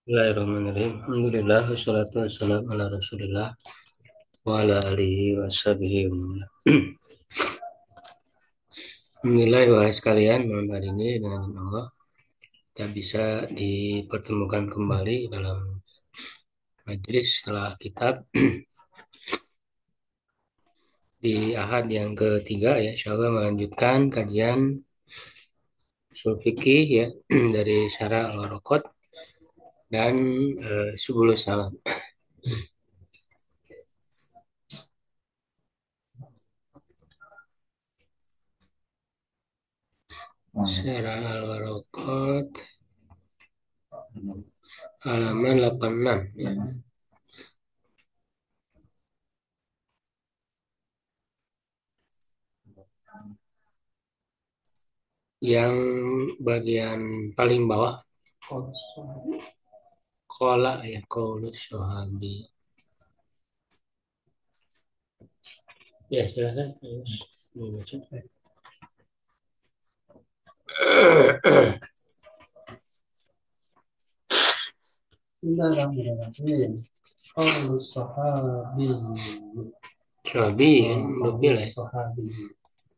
Bismillahirrahmanirrahim. Alhamdulillah wassalatu wassalamu ala Rasulillah wa ala alihi washabihi wa man wala. Alhamdulillah wahai sekalian, malam hari ini dengan izin Allah kita bisa dipertemukan kembali dalam majelis setelah kitab di Ahad yang ketiga ya, insyaallah melanjutkan kajian ushul fikih ya dari Syarah Al-Waraqat dan Subulus Salam. Syarah Al-Waraqat halaman 86 ya. Yang bagian paling bawah kola ya qaulus sahabi. Ya silakan. Mau baca. Bismillahirrahmanirrahim. Qaulus sahabi. Sahabi ya, mobil ya. Sahabi.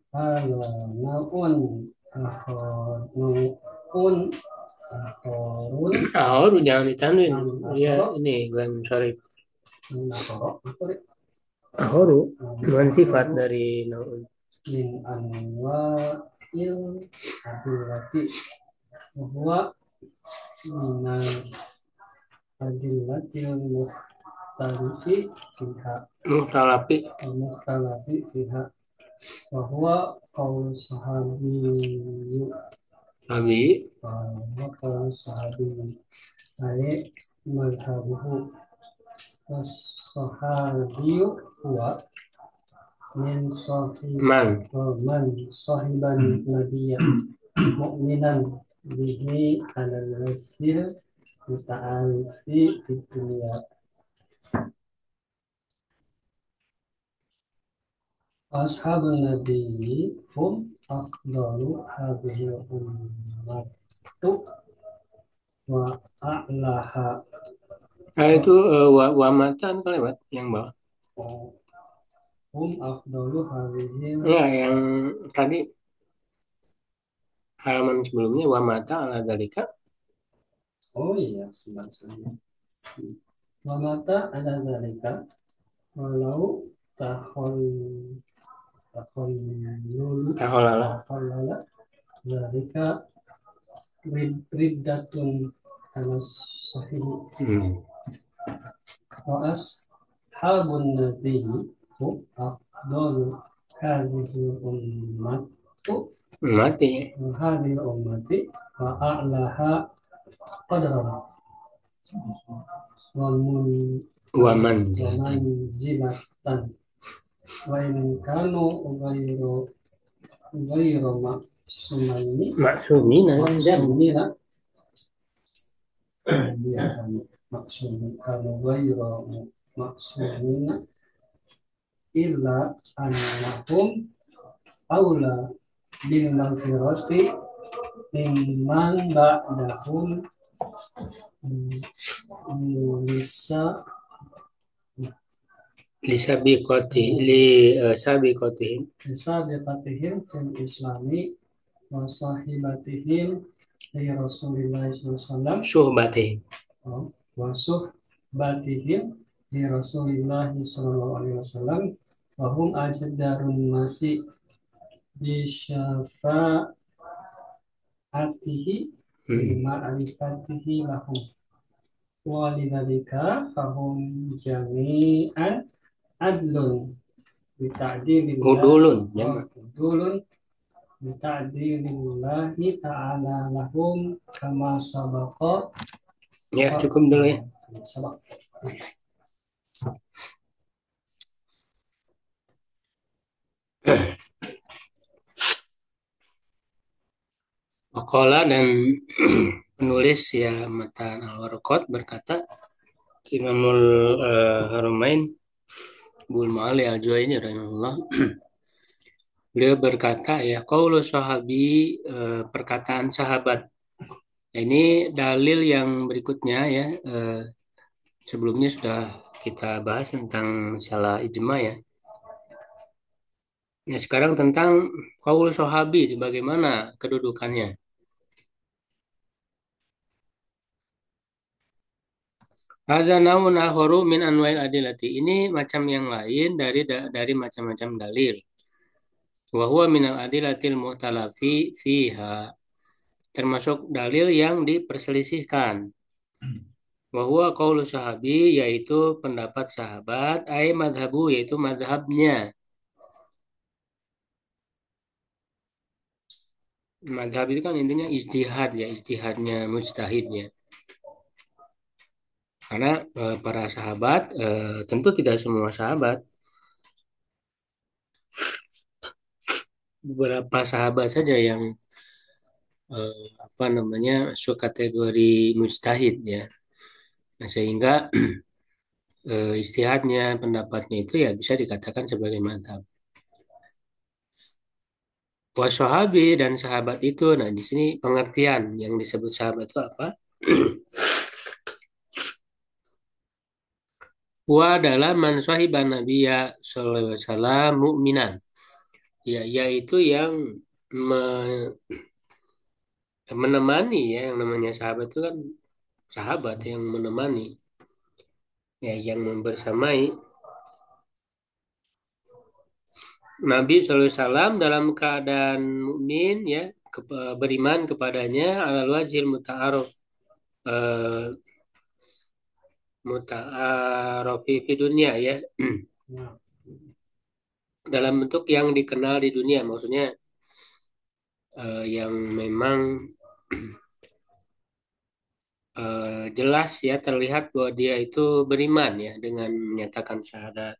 Ala naun akhorun akhorun Ahor jangan ditanwin. Ya ini bukan sorry. Ahoru bukan sifat dari naun. min anwa'il adillati huwa minal adillatil mukhtalifi fiha Muhtalafi mukhtalafi fiha wa huwa qaul sahabiyyu sahabi wa qaul sahabiyyu ay madhabuhu was sahabiyyu huwa min sahib man man sahiban nabiyya mu'minan bihi alal wajhil muta'arifi fid dunya ashabun nabiyyi hum afdalu hadhihi ummatu wa a'laha itu wa matan kelewat yang bawah. hum afdalu hadhihi Ya yang tadi halaman sebelumnya wa mata ala dalika. oh iya sebenarnya wa mata ada zalika walau tahol Taholala tahallala zalika riddatun ala sahih wa ashabun nabiyyi hum afdalu hadhihi ummatu mati hadhihi ummati wa a'laha qadran wa wa man manzilatan wa in kanu ghairu maksumina dan maksumina maksumi kalau ghairu maksumina illa annahum aula bil maghfirati mimman ba'dahum lisa lisabiqati li sabiqatihim biqatihim fil islami wa sahibatihim li Rasulillah sallallahu syuhbatihim wa suhbatihim li Rasulillah sallallahu alaihi wasallam wa hum ajdarun nasi bi syafaatihi bi ma'rifatihi lahum wa lidzalika fahum jami'an adlun udulun udulun bita'dilillahi ta'ala lahum kama sabaqa ya cukup dulu ya. sabaq Waqala dan penulis ya Matan Al-Waraqat berkata Imamul Haramain Bul Ma'ali Al-Juwaini rahimahullah. Beliau berkata ya qaulu sahabi perkataan sahabat Ini dalil yang berikutnya ya. Sebelumnya sudah kita bahas tentang masalah ijma ya. Nah, sekarang tentang qaul sahabi, bagaimana kedudukannya. Ada naun akharu min anwa'il adilati. Ini macam yang lain dari macam-macam dalil. Wa huwa minal adilatil muhtalafi fiha. Termasuk dalil yang diperselisihkan. Wa huwa qaulu sahabi, yaitu pendapat sahabat, ai madhabu, yaitu madhabnya. Madhab itu kan intinya ijtihad ya, ijtihadnya mujtahidnya. Karena para sahabat, tentu tidak semua sahabat, beberapa sahabat saja yang apa namanya masuk kategori mujtahid ya. Nah, sehingga ijtihadnya, pendapatnya itu ya bisa dikatakan sebagai madhab. Wasahabi dan sahabat itu, nah di sini pengertian yang disebut sahabat itu apa? Wa adalah man sahiban nabiyya sallallahu alaihi wasallam mu'minan. Ya, yaitu yang me- menemani ya, yang namanya sahabat itu kan sahabat yang menemani, ya yang membersamai Nabi sallallahu alaihi wasallam dalam keadaan mukmin ya, beriman kepadanya alal wajhil muta'aruf eh, muta'arofi fi dunia ya, Nah, dalam bentuk yang dikenal di dunia, maksudnya yang memang jelas ya, terlihat bahwa dia itu beriman ya dengan menyatakan syahadat.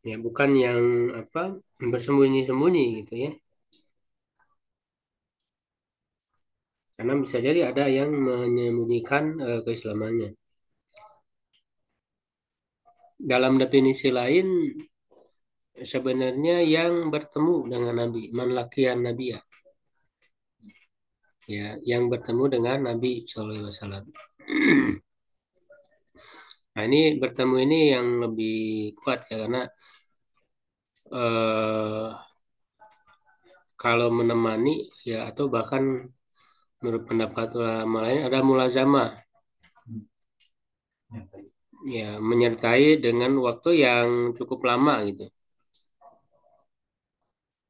Ya bukan yang apa bersembunyi-sembunyi gitu ya, karena bisa jadi ada yang menyembunyikan keislamannya. Dalam definisi lain, sebenarnya yang bertemu dengan Nabi, man laqiyan Nabi ya, yang bertemu dengan Nabi Shallallahu Alaihi Wasallam. Nah ini bertemu ini yang lebih kuat ya, karena eh, kalau menemani ya, atau bahkan menurut pendapat ulama lain ada mulazamah ya, menyertai dengan waktu yang cukup lama gitu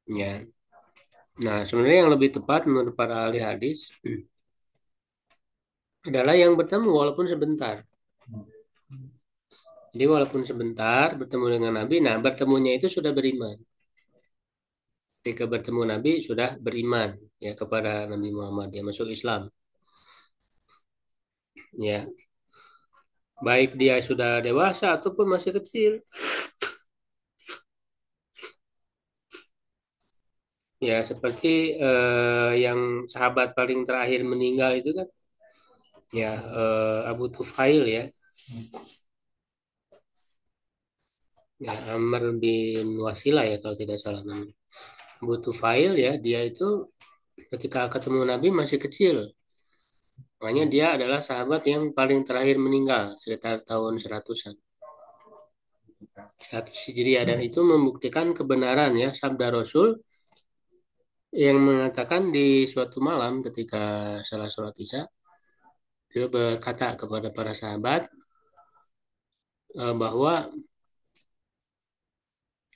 ya. Nah sebenarnya yang lebih tepat menurut para ahli hadis adalah yang bertemu walaupun sebentar. Jadi walaupun sebentar bertemu dengan Nabi, nah bertemunya itu sudah beriman. Ketika bertemu Nabi sudah beriman ya kepada Nabi Muhammad, dia masuk Islam. Ya, baik dia sudah dewasa ataupun masih kecil. Ya, seperti yang sahabat paling terakhir meninggal itu kan, ya Abu Tufail ya, ya Amr bin Wasilah ya kalau tidak salah namanya. Abu Tufail ya, dia itu ketika ketemu Nabi masih kecil. Makanya dia adalah sahabat yang paling terakhir meninggal sekitar tahun 100-an. 100 Hijriah, dan itu membuktikan kebenaran ya sabda Rasul yang mengatakan di suatu malam ketika salah sholat Isya, dia berkata kepada para sahabat bahwa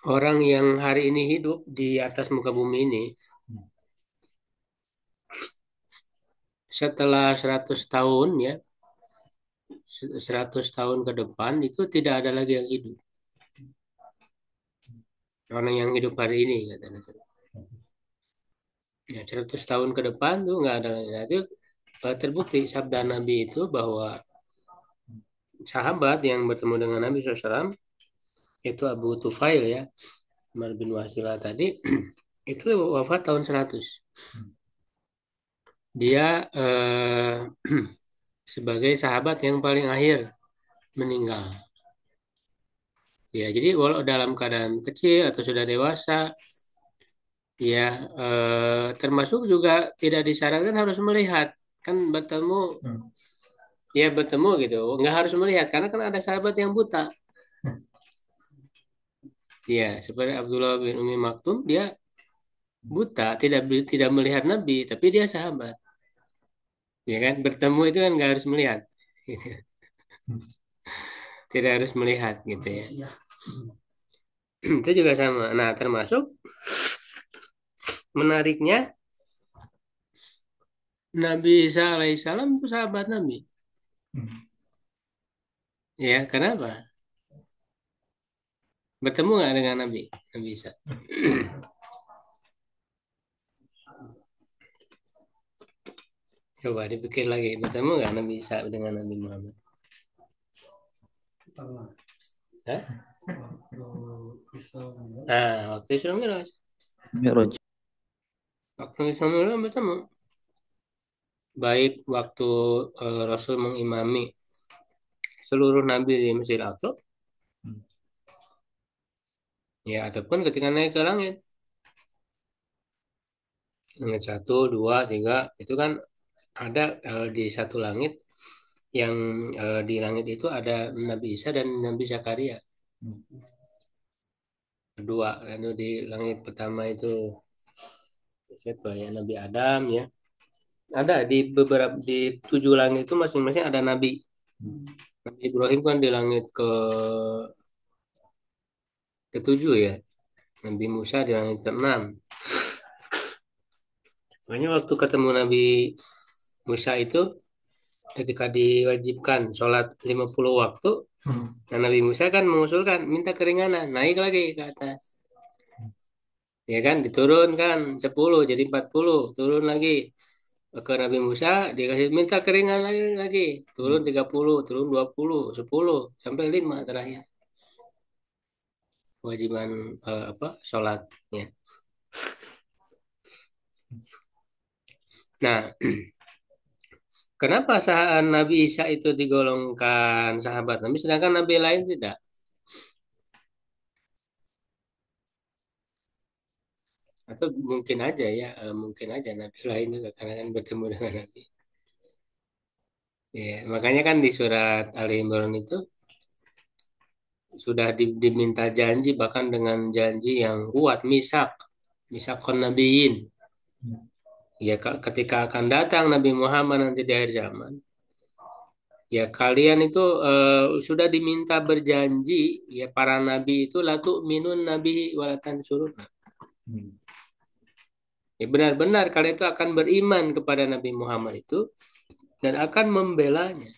orang yang hari ini hidup di atas muka bumi ini setelah 100 tahun ya, 100 tahun ke depan itu tidak ada lagi yang hidup. Orang yang hidup hari ini katanya. Ya, 100 tahun ke depan tuh nggak ada lagi. Nah, itu terbukti sabda Nabi itu bahwa sahabat yang bertemu dengan Nabi SAW itu Abu Tufail ya, Umar bin Wasilah tadi, itu wafat tahun 100. Dia sebagai sahabat yang paling akhir meninggal Ya, jadi walau dalam keadaan kecil atau sudah dewasa, ya termasuk juga tidak disarankan harus melihat. Kan bertemu, ya bertemu gitu. Nggak harus melihat, karena kan ada sahabat yang buta. Ya, seperti Abdullah bin Umi Maktum, dia buta, tidak melihat Nabi, tapi dia sahabat. Ya kan, bertemu itu kan nggak harus melihat. Tidak harus melihat gitu ya. Itu juga sama. Nah, termasuk menariknya Nabi Isa alaihissalam itu sahabat Nabi. Ya, kenapa? Bertemu nggak dengan Nabi? Nabi Isa. Coba dipikir lagi, bertemu nggak Nabi Isa dengan Nabi Muhammad? Pernah. Hah? Waktu Isra Mi'raj. Nah, waktu Isra Mi'raj. Mi'raj. Waktu Isra Mi'raj bertemu. Baik waktu Rasul mengimami seluruh Nabi di Mesir Aqsa, ya ataupun ketika naik ke langit. Langit satu, dua, tiga, itu kan ada di satu langit yang di langit itu ada Nabi Isa dan Nabi Zakaria. Kedua, lalu di langit pertama itu siapa ya, Nabi Adam ya. Ada di beberapa di tujuh langit itu masing-masing ada Nabi. Nabi Ibrahim kan di langit ketujuh ya. Nabi Musa di langit keenam. Makanya waktu ketemu Nabi Musa itu ketika diwajibkan sholat 50 waktu, nah Nabi Musa kan mengusulkan minta keringanan, naik lagi ke atas. Ya kan, diturunkan 10 jadi 40, turun lagi. Ke Nabi Musa dikasih minta keringanan lagi, turun 30, turun 20, 10 sampai 5 terakhir. Kewajiban apa? Sholatnya. Nah, kenapa Nabi Isa itu digolongkan sahabat Nabi sedangkan Nabi lain tidak? Atau mungkin aja ya, mungkin aja Nabi lain juga karena kan bertemu dengan Nabi. Ya, makanya kan di surat Ali Imran itu sudah diminta janji bahkan dengan janji yang kuat, misakon nabiyin. Ya ketika akan datang Nabi Muhammad nanti di akhir zaman, ya kalian itu sudah diminta berjanji ya para nabi itu latu minun nabi walatan surun. Ya benar-benar kalian itu akan beriman kepada Nabi Muhammad itu dan akan membelanya.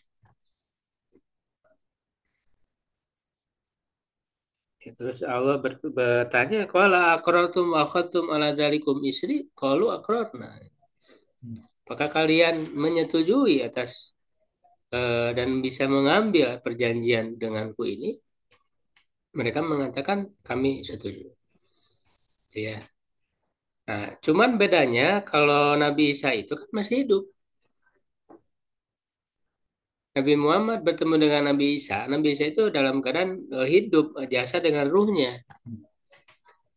Ya, terus Allah bertanya, "Qala aqrartum wa akhadtum ala dzalikum isri?" Qalu aqrarna. Apakah kalian menyetujui atas dan bisa mengambil perjanjian denganku ini? Mereka mengatakan kami setuju. Gitu ya. Nah, cuman bedanya kalau Nabi Isa itu kan masih hidup. Nabi Muhammad bertemu dengan Nabi Isa. Nabi Isa itu dalam keadaan hidup, jasa dengan ruhnya.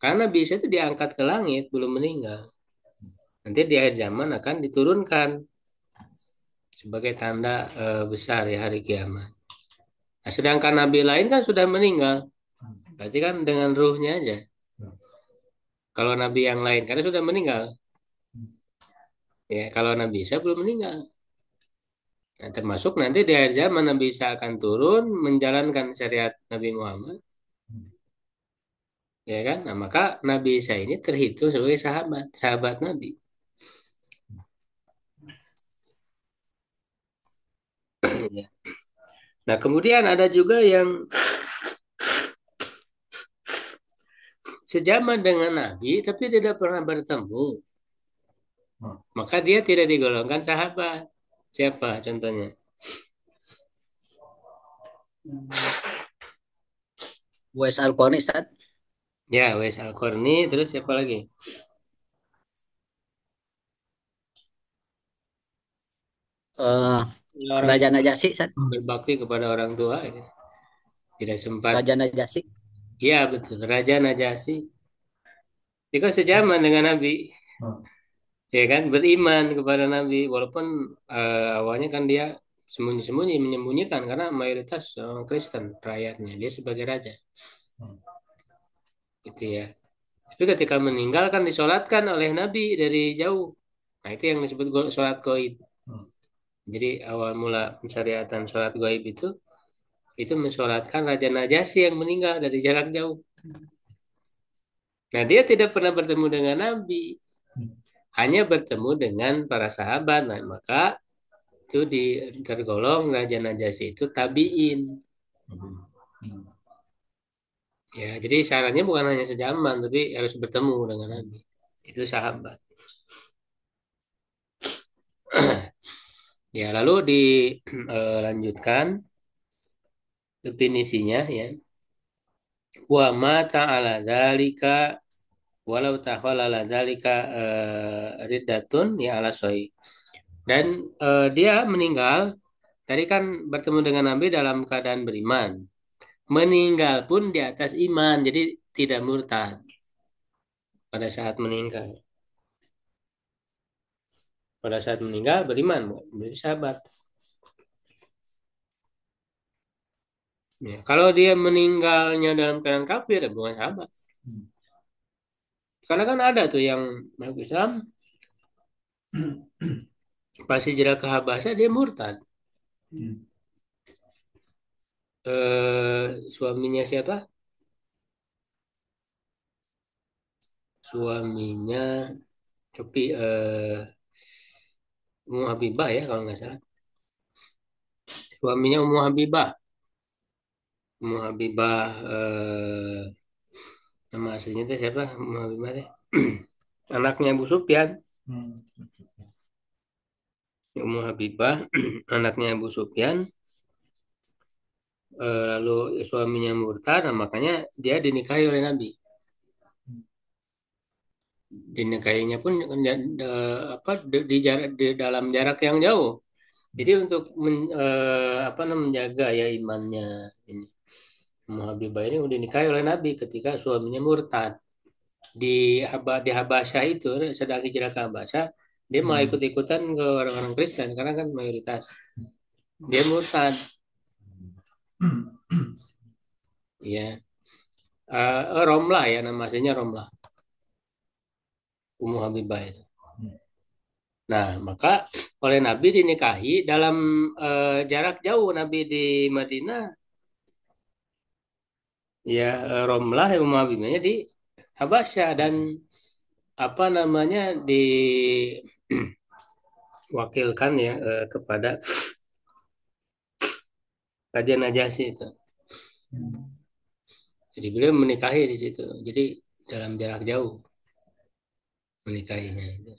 Karena Nabi Isa itu diangkat ke langit, belum meninggal. Nanti di akhir zaman akan diturunkan sebagai tanda besar ya hari kiamat. Nah, sedangkan Nabi lain kan sudah meninggal. Berarti kan dengan ruhnya aja. Kalau Nabi yang lain karena sudah meninggal. Ya, kalau Nabi Isa belum meninggal. Nah, termasuk nanti di akhir zaman Nabi Isa akan turun menjalankan syariat Nabi Muhammad. Ya kan? Nah, maka Nabi Isa ini terhitung sebagai sahabat Nabi. Ya. Nah, kemudian ada juga yang sejaman dengan Nabi tapi tidak pernah bertemu. Maka dia tidak digolongkan sahabat. Siapa contohnya? Wes Al-Qarni, Ustaz. Ya, Wes Al-Qarni, terus siapa lagi? Eh, Orang Raja Najasyi, Ustaz. berbakti kepada orang tua, ini. Tidak sempat Raja Najasyi. Iya betul, Raja Najasyi. Dia kan sejaman dengan Nabi, Oh, ya kan, beriman kepada Nabi. Walaupun awalnya kan dia sembunyi-sembunyi, menyembunyikan karena mayoritas Kristen rakyatnya. Dia sebagai raja, oh, gitu ya. Tapi ketika meninggal kan disolatkan oleh Nabi dari jauh. Nah itu yang disebut sholat gaib. oh. Jadi awal mula pensyariatan sholat gaib itu mensolatkan Raja Najasyi yang meninggal dari jarak jauh. Nah, dia tidak pernah bertemu dengan Nabi, hanya bertemu dengan para sahabat. Nah, maka itu tergolong Raja Najasyi itu tabiin. Hmm. Ya, jadi syaratnya bukan hanya sejaman, tapi harus bertemu dengan Nabi. Itu sahabat. Ya, lalu dilanjutkan definisinya ya. Wa ma ta'ala dzalika walau tahallala dzalika riddatun ya ala soi. Dan dia meninggal tadi kan bertemu dengan Nabi dalam keadaan beriman. Meninggal pun di atas iman, jadi tidak murtad pada saat meninggal. Pada saat meninggal beriman, menjadi sahabat. Ya, kalau dia meninggalnya dalam keadaan kafir, ya bukan sahabat. Karena kan ada tuh yang masuk Islam, pas hijrah ke Habasyah dia murtad. Hmm. Suaminya siapa? Suaminya tapi Ummu Habibah ya kalau nggak salah. Suaminya Ummu Habibah. Ummu Habibah nama aslinya itu siapa? Ummu Habibah teh. Anaknya Abu Sufyan. Hmm. Ummu Habibah, anaknya Abu Sufyan. Lalu suaminya murtad, nah, makanya dia dinikahi oleh Nabi. Dinikahinya pun apa di dalam jarak yang jauh. Jadi untuk apa namanya menjaga ya imannya ini. Ummu Habibah ini udah dinikahi oleh Nabi ketika suaminya murtad. Di Habasyah itu sedang hijrah ke Habasyah, dia malah Hmm. ikut-ikutan ke orang-orang Kristen karena kan mayoritas dia murtad ya. Romlah ya nama aslinya Romlah, Ummu Habibah itu. Nah maka oleh Nabi dinikahi dalam jarak jauh. Nabi di Madinah ya, Romlah ya, Ummu Habibahnya di Habasyah. Dan apa namanya diwakilkan ya kepada Raja Najasyi itu. Jadi beliau menikahi di situ. Jadi dalam jarak jauh menikahinya itu.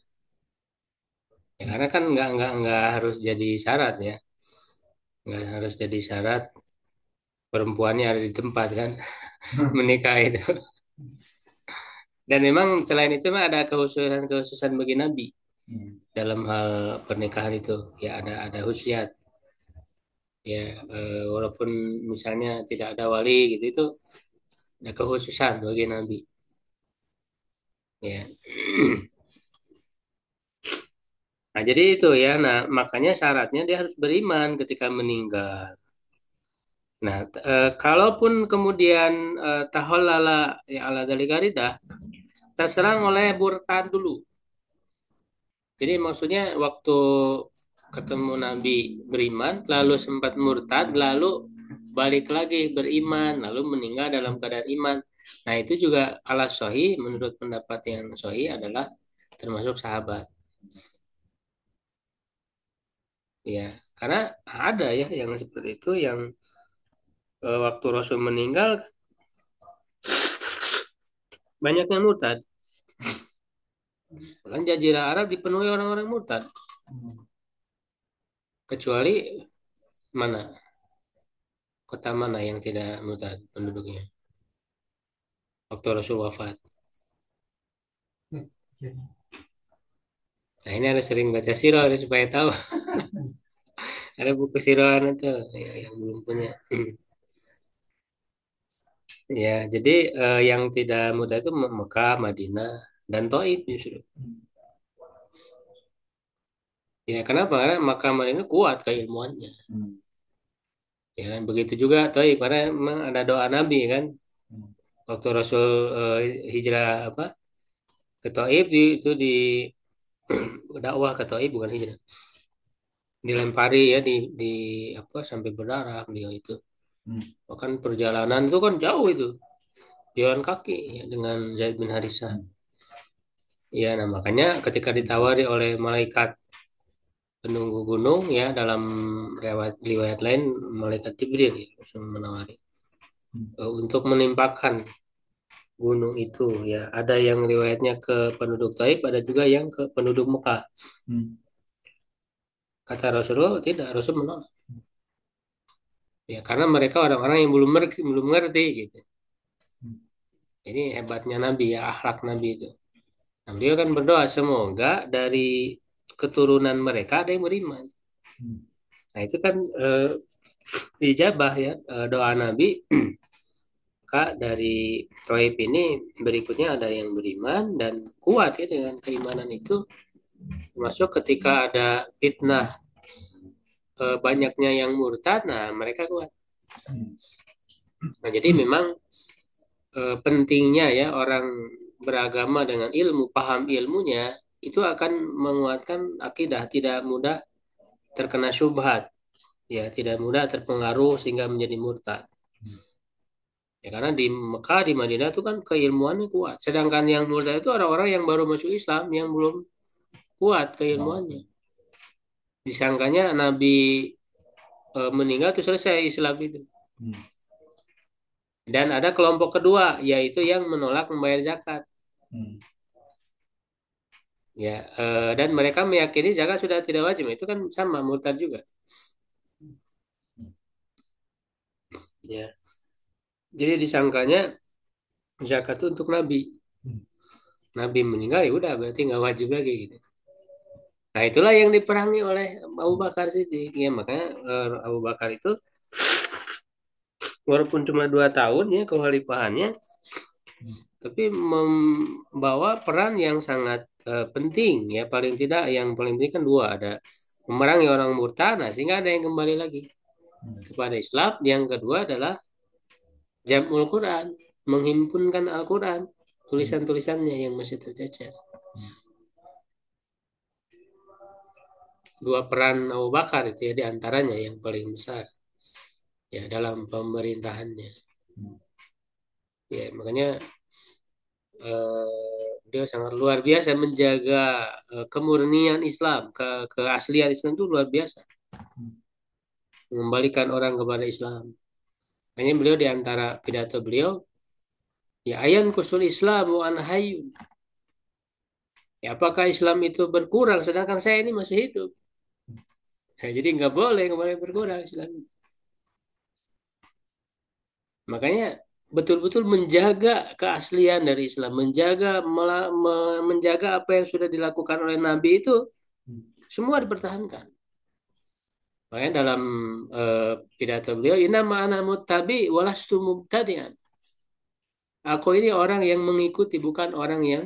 Ya, karena kan nggak harus jadi syarat ya, nggak harus jadi syarat perempuannya ada di tempat kan menikah itu. Dan memang selain itu memang ada kekhususan bagi Nabi dalam hal pernikahan itu. Ya ada khusyat. Ya walaupun misalnya tidak ada wali gitu itu ada kekhususan bagi Nabi. Ya. Nah, jadi itu ya. Nah, makanya syaratnya dia harus beriman ketika meninggal. Nah, kalaupun kemudian tahollala ya ala dzalika ridah, terserang oleh murtad dulu. Jadi maksudnya waktu ketemu Nabi beriman, lalu sempat murtad, lalu balik lagi beriman, lalu meninggal dalam keadaan iman. Nah, itu juga ala sahih menurut pendapat yang sahih adalah termasuk sahabat. Ya, karena ada ya yang seperti itu yang waktu Rasul meninggal banyak yang murtad. Kan Jazirah Arab dipenuhi orang-orang murtad. Kecuali mana? Kota mana yang tidak murtad penduduknya? Waktu Rasul wafat. Nah ini harus sering baca sirah supaya tahu. Ada buku sirahan itu yang belum punya. Ya, jadi yang tidak mudah itu Mekah, Madinah, dan Taif justru. Ya, kenapa? Karena Mekah, Madinah kuat keilmuannya. Hmm. Ya kan, begitu juga Taif, karena memang ada doa Nabi kan, Hmm. waktu Rasul hijrah apa ke Taif itu di dakwah ke Taif bukan hijrah, dilempari ya di apa sampai berdarah beliau itu. Hmm. Bahkan perjalanan itu kan jauh itu, jalan kaki ya, dengan Zaid bin Harisah. Hmm. Ya, nah makanya ketika ditawari oleh malaikat penunggu gunung ya dalam riwayat lain malaikat Jibril ya, langsung menawari Hmm. untuk menimpakan gunung itu ya. Ada yang riwayatnya ke penduduk Taif, ada juga yang ke penduduk Mekah. Hmm. Kata Rasulullah tidak, Rasul menolak. Ya karena mereka orang-orang yang belum ngerti gitu. Hmm. Ini hebatnya Nabi ya, akhlak Nabi itu. Nah, beliau kan berdoa semoga dari keturunan mereka ada yang beriman. Hmm. Nah itu kan dijabah ya doa Nabi. Maka dari Toib ini berikutnya ada yang beriman dan kuat ya dengan keimanan itu. Termasuk ketika ada fitnah banyaknya yang murtad, nah mereka kuat. Hmm. Nah jadi memang pentingnya ya orang beragama dengan ilmu, paham ilmunya itu akan menguatkan akidah, tidak mudah terkena syubhat, ya tidak mudah terpengaruh sehingga menjadi murtad. Ya karena di Mekah, di Madinah itu kan keilmuannya kuat. Sedangkan yang murtad itu orang-orang yang baru masuk Islam yang belum kuat Oh. keilmuannya. Disangkanya Nabi meninggal itu selesai Islam itu. Hmm. Dan ada kelompok kedua yaitu yang menolak membayar zakat. Hmm. Ya, dan mereka meyakini zakat sudah tidak wajib. Itu kan sama murtad juga. Ya, jadi disangkanya zakat itu untuk Nabi. Hmm. Nabi meninggal ya udah berarti nggak wajib lagi gitu. Nah itulah yang diperangi oleh Abu Bakar Siddiq. Ya makanya Abu Bakar itu walaupun cuma 2 tahun ya kekhalifahannya, Hmm. tapi membawa peran yang sangat penting ya. Paling tidak yang paling penting kan dua, ada memerangi orang murtad, nah, sehingga ada yang kembali lagi Hmm. kepada Islam. Yang kedua adalah Jam'ul Quran, menghimpunkan Al-Quran, Hmm. tulisan-tulisannya yang masih tercecer. Hmm. Dua peran Abu Bakar itu ya diantaranya yang paling besar ya dalam pemerintahannya. Hmm. Ya makanya dia sangat luar biasa menjaga kemurnian Islam, keaslian Islam itu luar biasa, Hmm. mengembalikan orang kepada Islam. Makanya beliau di antara pidato beliau, ya ayan kusul Islam wa ana hayyun. Ya apakah Islam itu berkurang sedangkan saya ini masih hidup? Ya, jadi nggak boleh kembali berkurang Islam. Makanya betul-betul menjaga keaslian dari Islam, menjaga apa yang sudah dilakukan oleh Nabi itu Hmm. semua dipertahankan. Makanya dalam eh, pidato beliau, inama ana muttabi walastu mubtadi'an. Aku ini orang yang mengikuti, bukan orang yang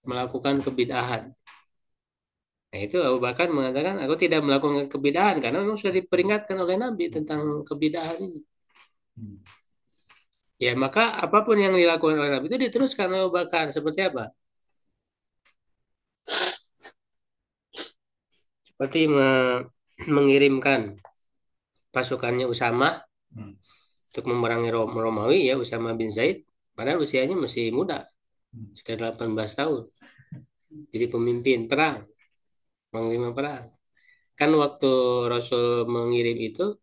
melakukan kebid'ahan. Nah itu Abu Bakar mengatakan, aku tidak melakukan kebid'ahan karena memang sudah diperingatkan oleh Nabi tentang kebid'ahan ini. Hmm. Ya maka apapun yang dilakukan oleh Nabi itu diteruskan oleh Abu Bakar. Seperti apa? Seperti mengirimkan pasukannya Usama Hmm. untuk memerangi Romawi ya, Usama bin Zaid. Padahal usianya masih muda, Hmm. sekitar 18 tahun. Jadi pemimpin perang, panglima perang. Kan waktu Rasul mengirim itu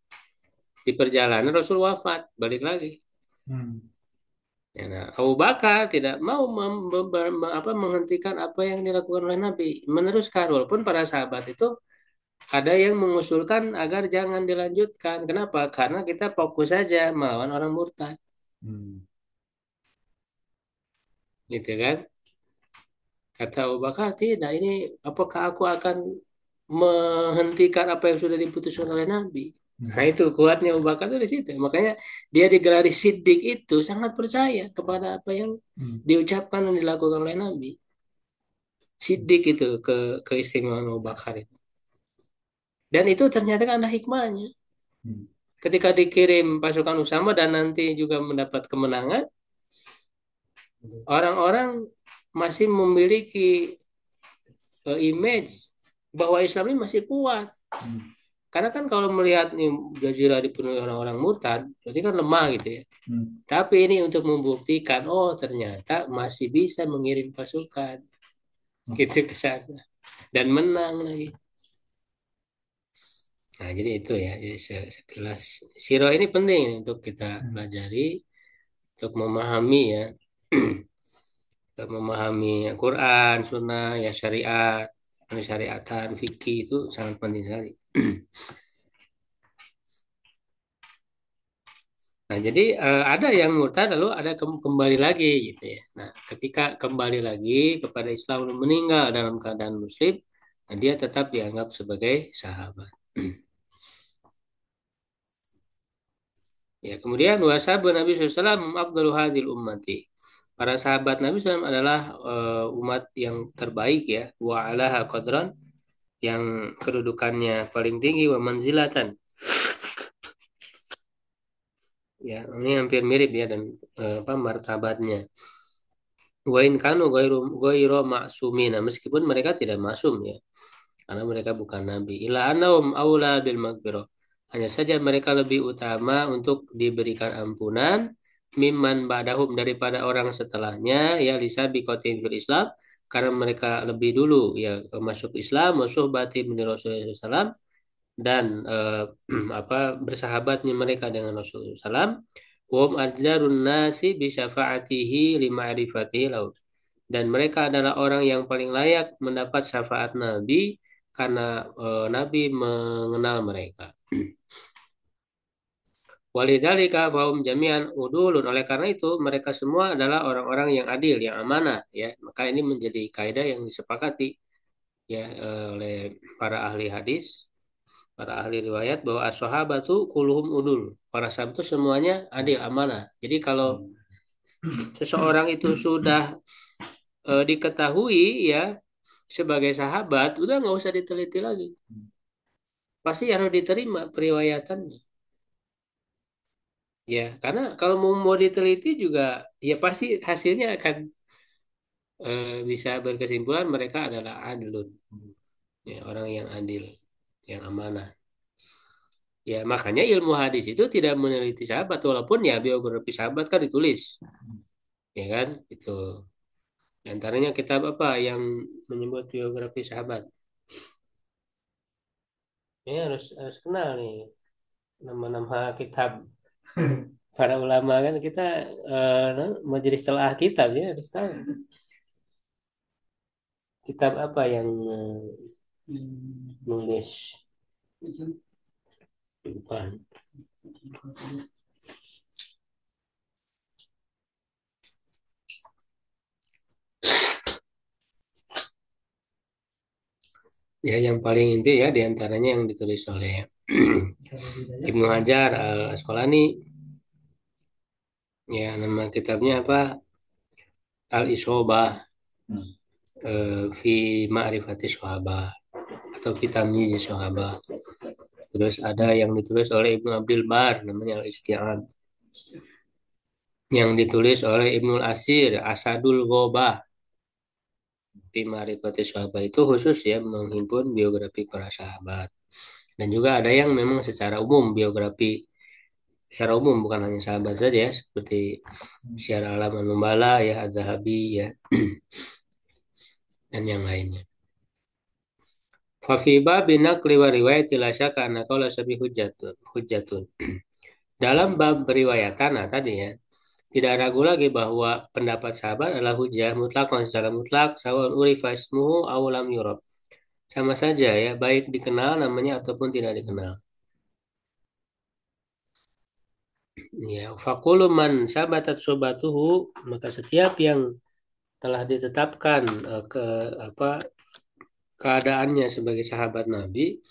di perjalanan Rasul wafat, balik lagi. Hmm. Ya, nah, Abu Bakar tidak mau menghentikan apa yang dilakukan oleh Nabi, meneruskan walaupun para sahabat itu ada yang mengusulkan agar jangan dilanjutkan. Kenapa? Karena kita fokus saja melawan orang murtad, Hmm. gitu kan? Kata Abu Bakar, tidak, ini apakah aku akan menghentikan apa yang sudah diputuskan oleh Nabi? Nah itu kuatnya Abu Bakar itu di situ. Makanya dia digelari Siddiq itu sangat percaya kepada apa yang diucapkan dan dilakukan oleh Nabi. Siddiq itu keistimewaan Abu Bakar itu. Dan itu ternyata kan ada hikmahnya. Ketika dikirim pasukan Usama dan nanti juga mendapat kemenangan, orang-orang masih memiliki image bahwa Islam ini masih kuat. Karena kan kalau melihat nih Jazirah dipenuhi orang-orang murtad, berarti kan lemah gitu ya. Tapi ini untuk membuktikan, oh ternyata masih bisa mengirim pasukan gitu ke sana dan menang lagi. Nah jadi itu ya, jadi sekilas sirah ini penting untuk kita pelajari, untuk memahami ya, untuk memahami Quran, Sunnah, ya syariat, syariatan, fikih itu sangat penting sekali. Nah, jadi ada yang murtad lalu ada kembali lagi gitu ya. Nah, ketika kembali lagi kepada Islam dan meninggal dalam keadaan muslim, nah dia tetap dianggap sebagai sahabat. Ya, kemudian washabun Nabi SAW afdalu hadil ummati. Para sahabat Nabi SAW adalah umat yang terbaik ya, wa alaha qadran, yang kedudukannya paling tinggi, wa manzilatan. Ya, ini hampir mirip ya dan apa martabatnya. Wa in kanu ghairu ma'sumina, meskipun mereka tidak masum ya, karena mereka bukan nabi. Ila annahum aula bil maghfirah. Hanya saja mereka lebih utama untuk diberikan ampunan mimman ba'dahum, daripada orang setelahnya ya, lisabiqatin fil Islam, karena mereka lebih dulu ya masuk Islam, wa suhbati min Rasulullah SAW, dan apa bersahabatnya mereka dengan Rasulullah SAW. Wahum ajdarun nasi bi syafaatihi li ma'rifatihi lahu, dan mereka adalah orang yang paling layak mendapat syafaat Nabi karena Nabi mengenal mereka. Walidzalika faum jami'an udulun, oleh karena itu mereka semua adalah orang-orang yang adil, yang amanah ya. Maka ini menjadi kaidah yang disepakati ya oleh para ahli hadis, para ahli riwayat, bahwa as-sahabatu kulluhum udul. Para sahabat itu semuanya adil, amanah. Jadi kalau seseorang itu sudah diketahui ya sebagai sahabat, udah nggak usah diteliti lagi. Pasti harus diterima periwayatannya. Ya, karena kalau mau diteliti juga, ya pasti hasilnya akan bisa berkesimpulan mereka adalah adilun, ya, orang yang adil, yang amanah. Ya, makanya ilmu hadis itu tidak meneliti sahabat, walaupun ya biografi sahabat kan ditulis, ya kan? Itu. Antaranya kitab apa yang menyebut biografi sahabat? Ini harus kenal nih nama-nama kitab para ulama kan, kita majelis telah kitab ya harus tahu kitab apa yang nulis bukan. Ya yang paling inti ya diantaranya yang ditulis oleh Ibnu Hajar Al Asqalani, ya nama kitabnya apa, Al Isobah fi Ma'rifati Sahabah atau fi Tamyiz Sahabah. Terus ada yang ditulis oleh Ibnu Abdul Bar namanya Al Isti'ab, yang ditulis oleh Ibnu Asir Asadul Ghobah fi Ma'rifati Sahabah, itu khusus ya menghimpun biografi para sahabat. Dan juga ada yang memang secara umum biografi secara umum, bukan hanya sahabat saja ya, seperti Syiar Alam An-Nubala ya, Az-Zahabi ya, dan yang lainnya. Fafi babi naqli wa riwayati la syaka anna qawla sabi hujjatun. Dalam bab periwayatan, nah tadi ya, tidak ragu lagi bahwa pendapat sahabat adalah hujjah mutlak, secara mutlak, sawan urifa ismuhu aw lam yurab. Sama saja ya, baik dikenal namanya ataupun tidak dikenal. Ya, faqulu man sabatat sobatuhu, maka setiap yang telah ditetapkan ke apa keadaannya sebagai sahabat Nabi,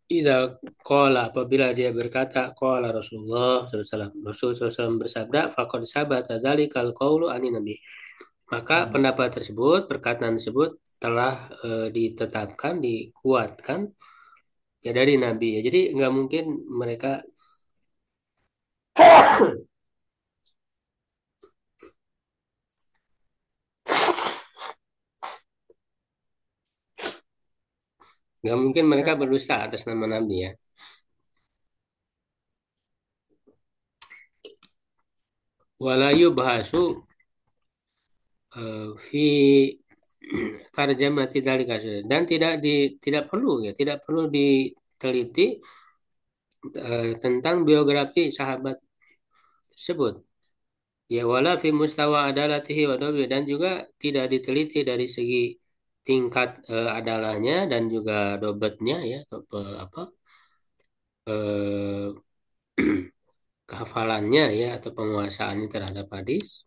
Idza qala apabila dia berkata qala Rasulullah SAW, Rasul SAW bersabda faqad sabata dzalikal qaulu anin nabi. Maka pendapat tersebut, perkataan tersebut telah ditetapkan, dikuatkan ya dari Nabi ya. Jadi nggak mungkin mereka berdusta atas nama Nabi ya. Walayu bahasu fi tarjamati dzalika, dan tidak perlu ya, tidak perlu diteliti tentang biografi sahabat tersebut. Ya wala fi mustawa adalatihi wa dhabi, dan juga tidak diteliti dari segi tingkat adalahnya dan juga dobetnya ya, atau apa eh, kehafalannya ya, atau penguasaannya terhadap hadis.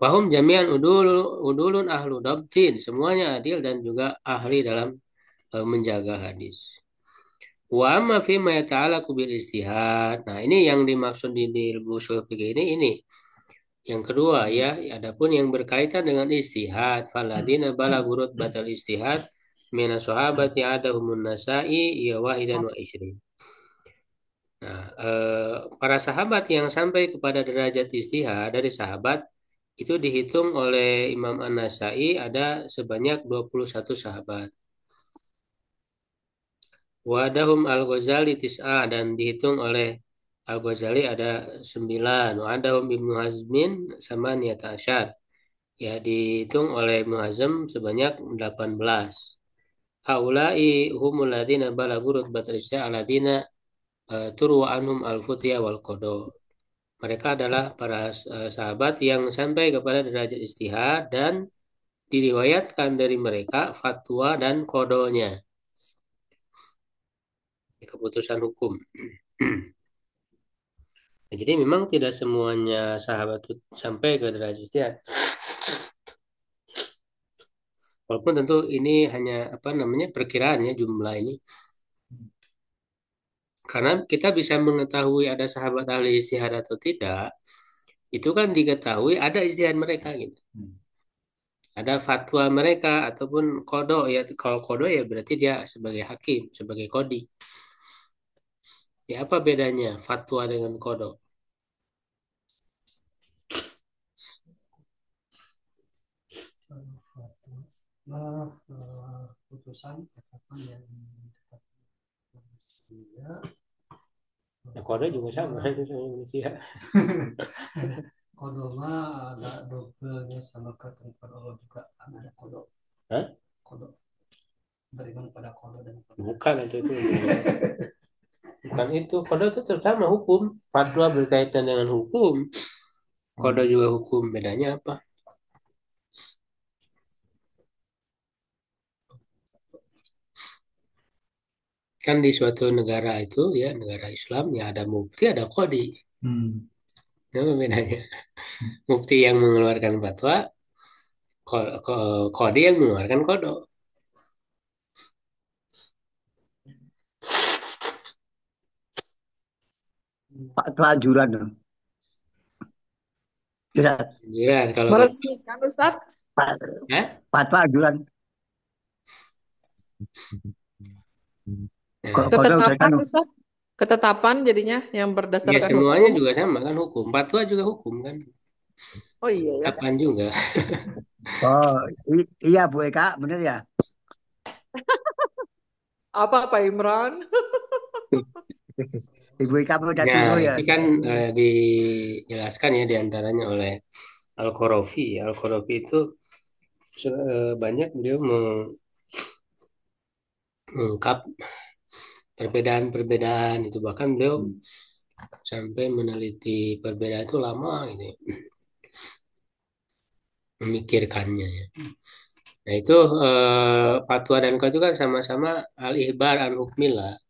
Wahum jami'an udulun ahlu dabtin, semuanya adil dan juga ahli dalam menjaga hadis. Wa amma fi ma yata'allaqu bil istihad. Nah, ini yang dimaksud di usul fikih ini. Yang kedua ya, adapun yang berkaitan dengan istihad, faladina balagurut batal istihad mina sahabati adahumun nasa'i ya wahidan wa isyrin. Nah, para sahabat yang sampai kepada derajat istihad dari sahabat itu dihitung oleh Imam An-Nasai ada sebanyak 21 sahabat. Wadahum Al-Ghazali tis'a, dan dihitung oleh Al-Ghazali ada 9. Wadahum Ibnu Hazmin sama niyata asyar. Ya, dihitung oleh Ibnu Hazm sebanyak 18. Haulai humul ladina balagurut batrisa aladina turwa anhum al-futya wal qada. Mereka adalah para sahabat yang sampai kepada derajat istihad dan diriwayatkan dari mereka fatwa dan kodonya, keputusan hukum. Jadi memang tidak semuanya sahabat itu sampai ke derajat istihad. Walaupun tentu ini hanya apa namanya perkiraan ya jumlah ini. Karena kita bisa mengetahui ada sahabat ahli istihad atau tidak, itu kan diketahui ada istihad mereka gitu. Ada fatwa mereka ataupun kodo ya. Kalau kodo ya berarti dia sebagai hakim, sebagai kodi. Ya apa bedanya fatwa dengan kodo? Putusan ketetapan yang Ya, kodo juga sama itu sama manusia. kodo mah ada dobelnya sama ketentuan Allah juga ada kodo. Hah? Kodo beriman pada kodo dan kodo. Bukan itu. Bukan itu. Kodo itu terutama hukum. Fatwa berkaitan dengan hukum. Kodo juga hukum. Bedanya apa? Kan di suatu negara itu ya, negara Islam ya ada mufti, ada kodi. Apa bedanya? Mufti yang mengeluarkan fatwa, kodi yang mengeluarkan kodo. Fatwa anjuran dong. Ustaz. Jelas kalau Meresmikan Ustaz. Fatwa anjuran. Ketetapan Ustaz. Ketetapan jadinya yang ya berdasarkan semuanya hukum. juga sama kan hukum. Fatwa juga hukum kan. Oh iya ya. Kapan juga. Oh, iya Bu Eka, bener ya? Apa Pak Imran? Ibu Eka udah Nah, dulu ya. itu kan dijelaskan ya diantaranya oleh Al-Qarafi. Al-Qarafi itu banyak beliau mengungkap perbedaan-perbedaan itu, bahkan beliau sampai meneliti perbedaan itu lama gitu ya, memikirkannya ya. Nah itu fatwa dan qada itu kan sama-sama al-ihbar an hukmillah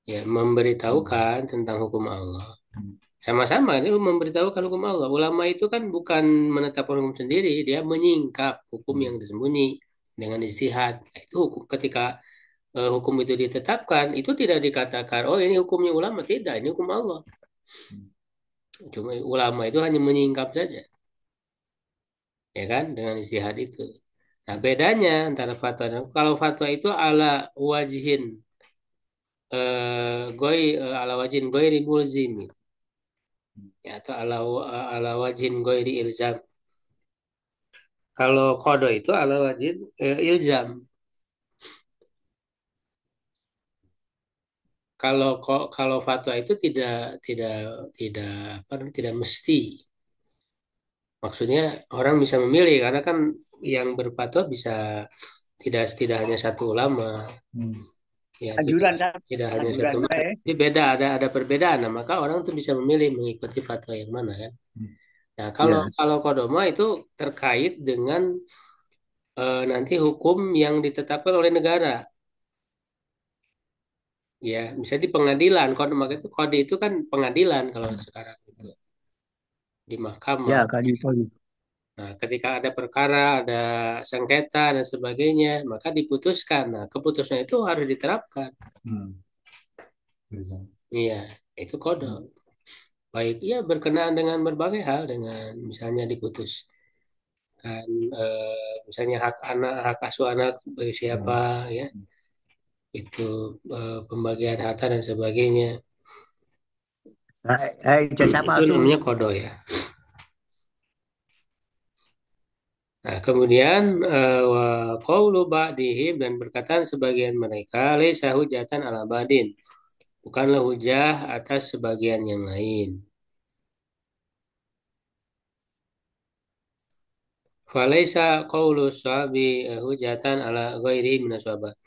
ya, memberitahukan tentang hukum Allah. Sama-sama itu memberitahukan hukum Allah. Ulama itu kan bukan menetapkan hukum sendiri, dia menyingkap hukum yang tersembunyi dengan ijtihad. Nah, itu hukum ketika hukum itu ditetapkan, itu tidak dikatakan, oh ini hukumnya ulama, tidak, ini hukum Allah. Cuma ulama itu hanya menyingkap saja, ya kan, dengan ijtihad itu. Nah, bedanya antara fatwa dan kalau fatwa itu ala wajhin ala wajhin ghairi mulzimi, ya, atau ala wajhin ghairi ilzam. Kalau qada itu ala wajhin ilzam. Kalau fatwa itu tidak tidak apa namanya, tidak mesti. Maksudnya orang bisa memilih karena kan yang berfatwa bisa tidak hanya satu ulama, ya tidak Anjuran, Sat. tidak hanya Anjuran. satu ulama. Jadi beda, ada perbedaan. Nah, maka orang tuh bisa memilih mengikuti fatwa yang mana kan. Nah, kalau Ya. kalau kodoma itu terkait dengan nanti hukum yang ditetapkan oleh negara. Ya, bisa di pengadilan. Kode itu kan pengadilan kalau sekarang itu di Ya, mahkamah. Kak Dipoli. Nah, ketika ada perkara, ada sengketa dan sebagainya, maka diputuskan. Nah, keputusan itu harus diterapkan. Iya, itu kode. Baik, ya berkenaan dengan berbagai hal, dengan misalnya diputuskan misalnya hak anak, hak asuh anak bagi siapa, ya, itu pembagian harta dan sebagainya. Ijazah Itu palsu. namanya kodo ya. Nah, kemudian wa qaulu ba'dihim dan perkataan sebagian mereka laisa hujatan ala badin. Bukanlah hujah atas sebagian yang lain. Falaisa qaulu sahabi hujatan ala ghairi minas sahabat.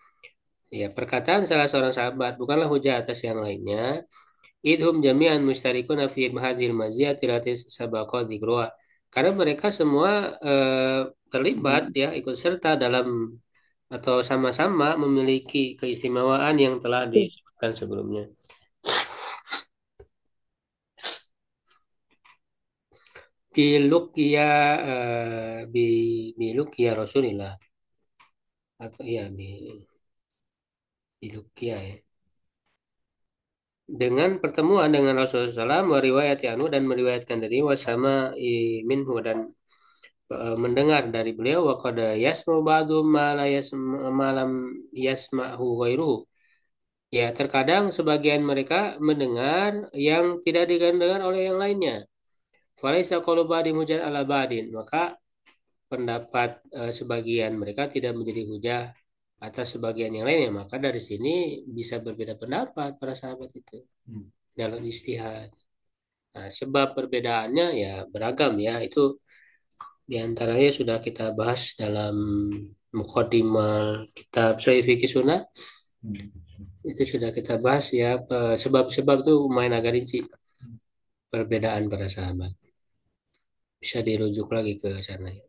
Ya, perkataan salah seorang sahabat bukanlah hujah atas yang lainnya. Idhum jami'an mustarikuna fi hadhil maziyati lati sabaqa dzikruha. Karena mereka semua terlibat, ya, ikut serta dalam atau sama-sama memiliki keistimewaan yang telah disebutkan sebelumnya. Bilukya bi bilukya Rasulillah, atau ya bilukya, ya. Dengan pertemuan dengan Rasulullah SAW, meriwayat anu dan meriwayatkan dari wasama minhu dan mendengar dari beliau wa qad yasma'u ba'du ma lam yasma'hu ghairuhu. Ya, terkadang sebagian mereka mendengar yang tidak didengar oleh yang lainnya. Falaisa qaulu ba'di mujad ala ba'din. Maka pendapat sebagian mereka tidak menjadi hujah atas sebagian yang lainnya. Maka dari sini bisa berbeda pendapat para sahabat itu dalam ijtihad. Nah, sebab perbedaannya ya beragam, ya. Itu diantaranya sudah kita bahas dalam Muqaddimah kitab Sahih Fikih Sunnah. Itu sudah kita bahas, ya, sebab-sebab itu lumayan agak rinci perbedaan para sahabat. Bisa dirujuk lagi ke sana, ya.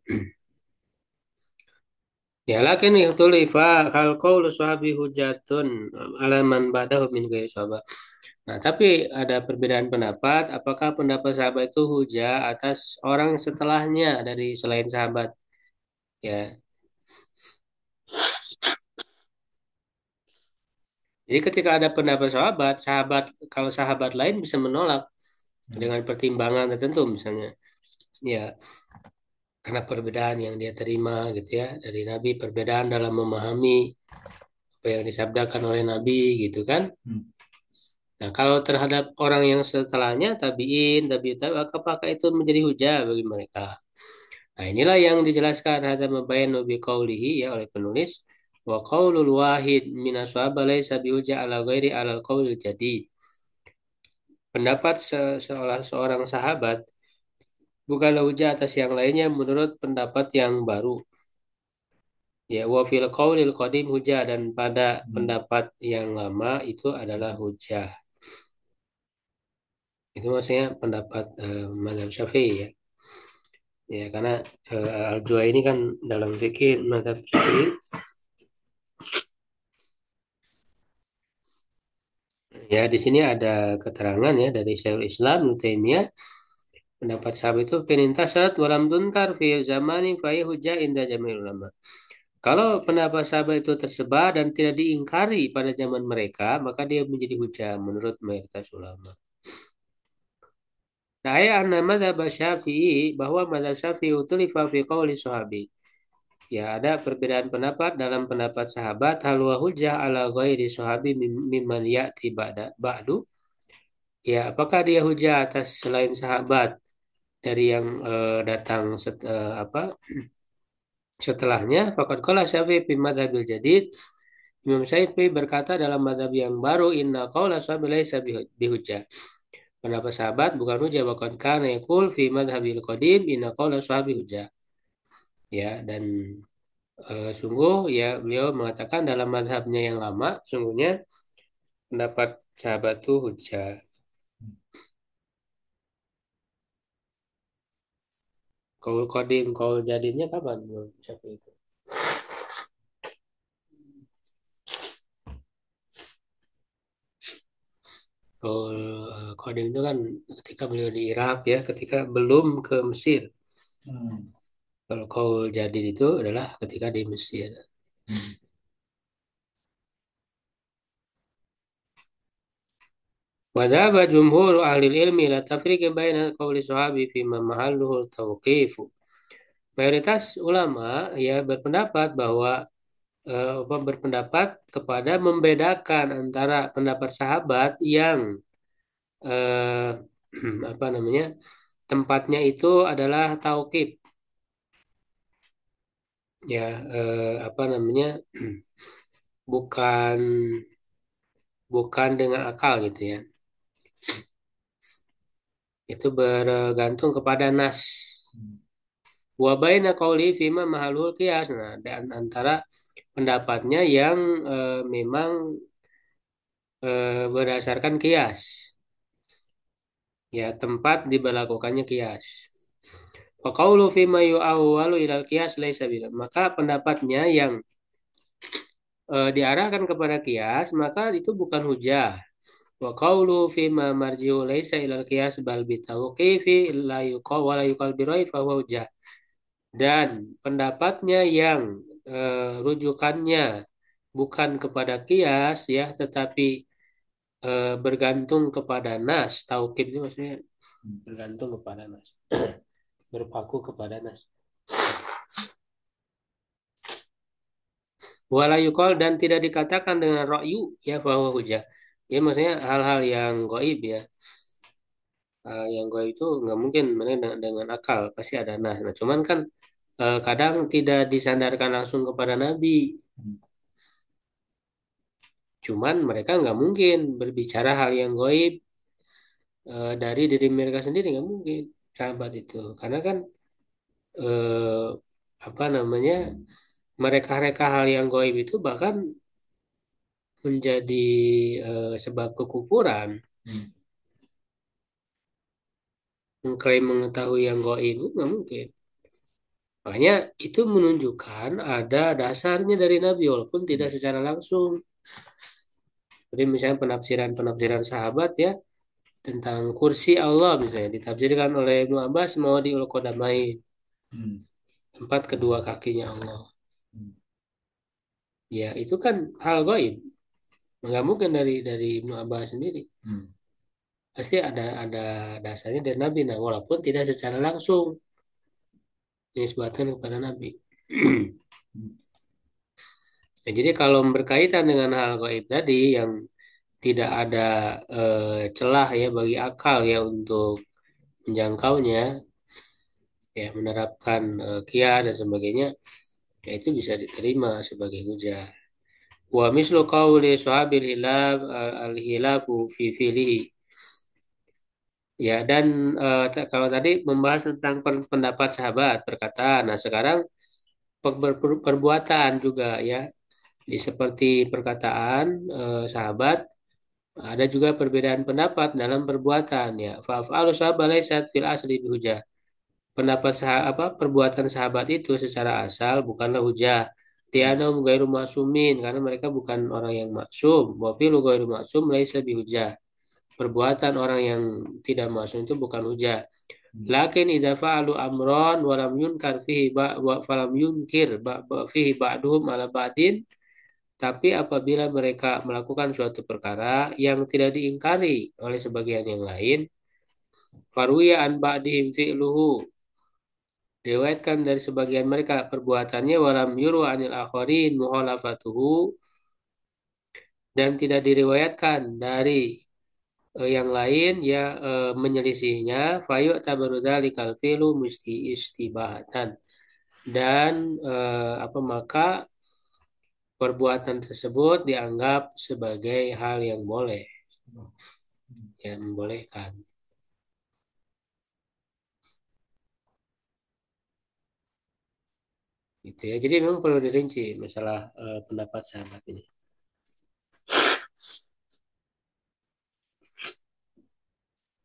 Ya, lakin ikhtulifa hal qaulu sahabi hujatun ala man ba'dahu min ghairi sahabat. Nah, tapi ada perbedaan pendapat, apakah pendapat sahabat itu hujah atas orang setelahnya dari selain sahabat, ya. Jadi ketika ada pendapat sahabat kalau sahabat lain bisa menolak dengan pertimbangan tertentu, misalnya, ya, karena perbedaan yang dia terima gitu, ya, dari Nabi, perbedaan dalam memahami apa yang disabdakan oleh Nabi gitu kan. Nah, kalau terhadap orang yang setelahnya tabiin, apakah itu menjadi hujah bagi mereka? Nah, inilah yang dijelaskan hadza mabayanu biqaulihi, ya, oleh penulis, wa qaulul wahid minas sahabah laisa bihujah ala ghairi ala qaulil jadid. Pendapat seorang sahabat bukanlah hujah atas yang lainnya menurut pendapat yang baru. Ya, wa fil qaulil qadim hujah, dan pada pendapat yang lama itu adalah hujah. Itu maksudnya pendapat mazhab Syafi'i, ya. Ya, karena Al-Juwayni kan dalam fikih mazhab Syafi'i, ya, di sini ada keterangan, ya, dari Syekhul Islam Ibnu Taimiyah, pendapat sahabat itu penintasat walam tunkar fi zamani fa hujjah inda jami'il ulama. Kalau pendapat sahabat itu tersebar dan tidak diingkari pada zaman mereka, maka dia menjadi hujah menurut mayoritas ulama. Saya anna madhab Syafi'i bahwa madhab Syafi'i utulifa fi qawli sahabi. Ya, ada perbedaan pendapat dalam pendapat sahabat hal wa hujjah ala ghairi sahabi mimman ya'ti ba'du. Ya, apakah dia hujah atas selain sahabat dari yang datang setelahnya? Faqad qala Syafi'i fi madhabil jadid. Imam Syafi'i berkata dalam madhab yang baru inna qawla sahabi laisa bihujjah. Pendapat sahabat bukan hujah, bahkan kana yaqul fi madhabil qadim inna qawla sahabi hujjah. Ya, dan sungguh ya beliau mengatakan dalam madhabnya yang lama sungguhnya pendapat sahabat itu hujah. Kaul qadim, kaul jadidnya kapan siapa itu? Kaul qadim itu kan ketika beliau di Irak ya, ketika belum ke Mesir. Kalau kaul jadid itu adalah ketika di Mesir. وذهب جمهور أهل العلم إلى تفريق بين قول الصحابي فيما محله التوقيف. Mayoritas ulama ya berpendapat bahwa berpendapat kepada membedakan antara pendapat sahabat yang apa namanya tempatnya itu adalah tauqif ya apa namanya bukan dengan akal gitu ya. Itu bergantung kepada nas. Wa baina qauli fima mahalul qiyas. Nah, dan antara pendapatnya yang memang berdasarkan qiyas. Ya, tempat diberlakukannya qiyas. Wa qaulu fima yu'awwalu ilal qiyas laisa bila. Maka pendapatnya yang diarahkan kepada qiyas, maka itu bukan hujah. Wa qawlu fi ma marji'u laisa ilal qiyas bal bitawqifi la yuqaw wa la yuqal birai fa huwa hujjah. Dan pendapatnya yang rujukannya bukan kepada qiyas ya, tetapi bergantung kepada nas. Tauqif itu maksudnya bergantung kepada nas. Berpaku kepada nas. Wala yuqal dan tidak dikatakan dengan ra'yu ya fa huwa hujjah. Ya maksudnya hal-hal yang gaib ya. Yang gaib itu nggak mungkin dengan akal pasti ada nah cuman kan kadang tidak disandarkan langsung kepada Nabi, cuman mereka nggak mungkin berbicara hal yang gaib dari diri mereka sendiri, nggak mungkin sahabat itu karena kan eh, apa namanya mereka hal yang gaib itu bahkan menjadi sebab kekufuran. Mengklaim mengetahui yang gaib itu nggak mungkin. Makanya itu menunjukkan ada dasarnya dari Nabi walaupun tidak secara langsung. Jadi misalnya penafsiran sahabat ya tentang kursi Allah misalnya ditafsirkan oleh Ibnu Abbas mawadhi'ul qadamain. Tempat kedua kakinya Allah. Ya itu kan hal gaib. Nggak mungkin dari Ibnu Abbas sendiri. Pasti ada dasarnya dari Nabi nah walaupun tidak secara langsung disebutkan kepada Nabi. Nah, jadi kalau berkaitan dengan hal gaib tadi yang tidak ada celah ya bagi akal ya untuk menjangkaunya, ya menerapkan qiyas dan sebagainya, ya itu bisa diterima sebagai hujah. Wa mislu qauli sahabil hilaf al-hilafu fi filihi. Ya dan kalau tadi membahas tentang pendapat sahabat perkataan, nah sekarang perbuatan juga ya. Jadi seperti perkataan sahabat ada juga perbedaan pendapat dalam perbuatan ya. Fa'alu sahabat laisat fil asli bihujah. Pendapat perbuatan sahabat itu secara asal bukanlah hujah. Dianum gairu ma'sumin karena mereka bukan orang yang maksum. Wa filu gairu maksum laisa bihujah. perbuatan orang yang tidak maksum itu bukan hujah. Lakin idza fa'alu amran wa lam yunkar fihi wa falam yunkir fihi ba'duhum ala ba'din, tapi apabila mereka melakukan suatu perkara yang tidak diingkari oleh sebagian yang lain, faruya an ba'dihim fi'luhu, diriwayatkan dari sebagian mereka perbuatannya, walam yuru anil akharin muhalafatuhu, dan tidak diriwayatkan dari yang lain ya menyelisihinya, fayu tabarudzalikal fi'lu musti istibahatan, dan maka perbuatan tersebut dianggap sebagai hal yang boleh, yang membolehkan. Gitu ya. Jadi memang perlu dirinci masalah pendapat sahabat ini.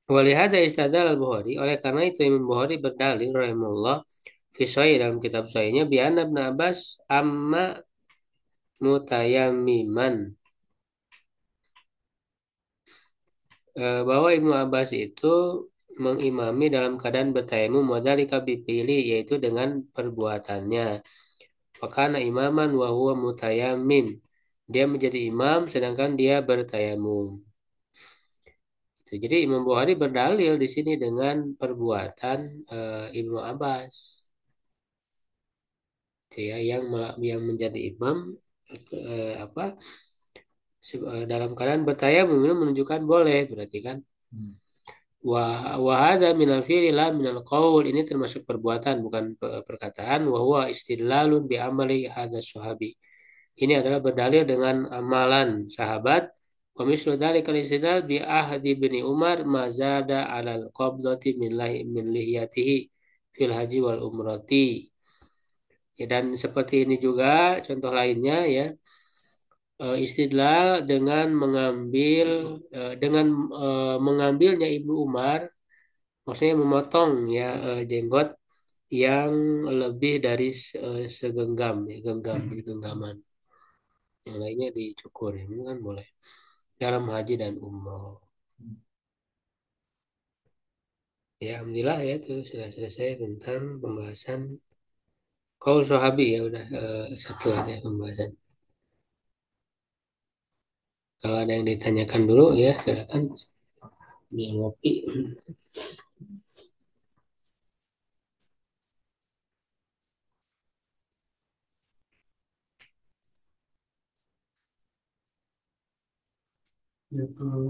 Walihada istadal al-Bukhari, oleh karena itu Imam Bukhari berdalil rahimahullah fi Sahih, dalam kitab Sahihnya, bi anna Ibnu Abbas amma mutayammiman, bahwa Ibnu Abbas itu mengimami dalam keadaan bertayamum, wadzalika bipili, yaitu dengan perbuatannya. Fakana imaman wa huwa mutayammim, dia menjadi imam sedangkan dia bertayamum. Jadi Imam Bukhari berdalil di sini dengan perbuatan Ibnu Abbas, ya, yang menjadi imam dalam keadaan bertayamum, menunjukkan boleh, berarti kan. Wahada minal fi'li la minal qaul, ini termasuk perbuatan bukan perkataan. Wa huwa istidlalun bi amali hadza sahabi, ini adalah berdalil dengan amalan sahabat. Wa mislu dzalikal istidlal bi ahdi bin Umar mazada alal qabdati min lihiyatihi fil haji wal umrati. Ya, dan seperti ini juga contoh lainnya ya, istidlal dengan mengambilnya Ibnu Umar, maksudnya memotong ya jenggot yang lebih dari segenggam, ya, genggaman. Yang lainnya dicukur, ya, ini kan boleh dalam haji dan umroh. Ya, alhamdulillah ya, itu sudah selesai tentang pembahasan qaul sahabi, ya udah satu aja pembahasan. Kalau ada yang ditanyakan dulu ya silakan. Ini ngopi. Itu